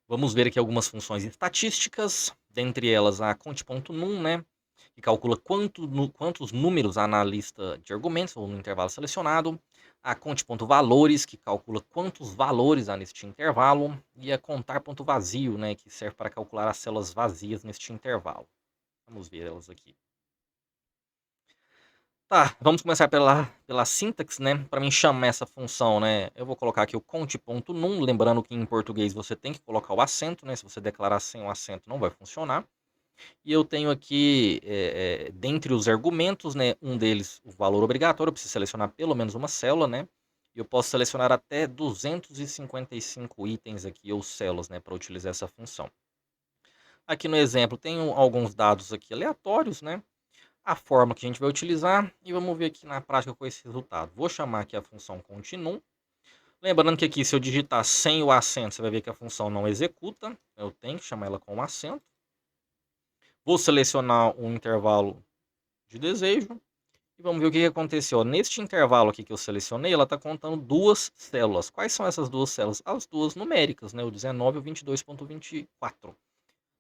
Vamos ver aqui algumas funções estatísticas, dentre elas a conte.num, né, que calcula quantos números há na lista de argumentos ou no intervalo selecionado, a conte.valores, que calcula quantos valores há neste intervalo, e a contar.vazio, né, que serve para calcular as células vazias neste intervalo. Vamos ver elas aqui. Tá, vamos começar pela sintaxe, né? Para mim chamar essa função, né? Eu vou colocar aqui o conte.num, lembrando que em português você tem que colocar o acento, né? Se você declarar sem o acento não vai funcionar. E eu tenho aqui, dentre os argumentos, né, um deles, o valor obrigatório, eu preciso selecionar pelo menos uma célula, né? E eu posso selecionar até 255 itens aqui, ou células, né, para utilizar essa função. Aqui no exemplo, tenho alguns dados aqui aleatórios, né? A forma que a gente vai utilizar e vamos ver aqui na prática com esse resultado. Vou chamar aqui a função continue. Lembrando que aqui, se eu digitar sem o acento, você vai ver que a função não executa. Eu tenho que chamar ela com o acento. Vou selecionar um intervalo de desejo. E vamos ver o que aconteceu. Neste intervalo aqui que eu selecionei, ela está contando duas células. Quais são essas duas células? As duas numéricas, né? O 19 e o 22.24.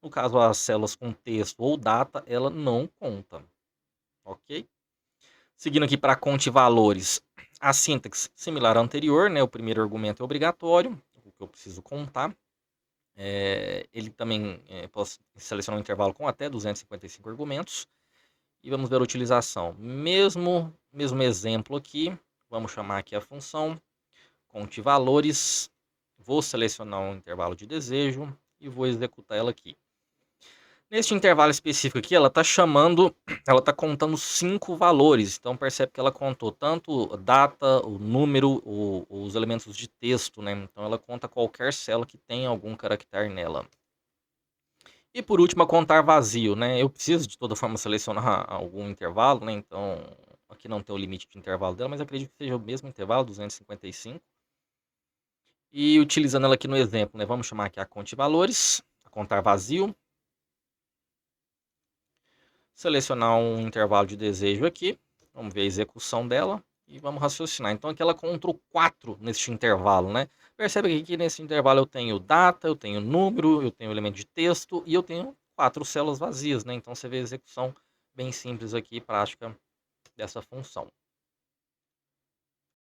No caso, as células com texto ou data, ela não conta. Ok? Seguindo aqui para conte valores, a sintaxe similar à anterior, né? O primeiro argumento é obrigatório, o que eu preciso contar. Ele também posso selecionar um intervalo com até 255 argumentos. E vamos ver a utilização. Mesmo exemplo aqui, vamos chamar aqui a função conte valores. Vou selecionar um intervalo de desejo e vou executar ela aqui. Neste intervalo específico aqui, ela está contando 5 valores. Então percebe que ela contou tanto a data, o número, os elementos de texto, né? Então ela conta qualquer célula que tenha algum caractere nela. E por último, a contar vazio, né? Eu preciso de toda forma selecionar algum intervalo, né? Então aqui não tem o limite de intervalo dela, mas acredito que seja o mesmo intervalo, 255. E utilizando ela aqui no exemplo, né? Vamos chamar aqui a conte valores, a contar vazio. Selecionar um intervalo de desejo aqui. Vamos ver a execução dela e vamos raciocinar. Então aqui ela contou 4 neste intervalo, né? Percebe que nesse intervalo eu tenho data, eu tenho número, eu tenho elemento de texto e eu tenho 4 células vazias, né? Então você vê a execução bem simples aqui, prática dessa função.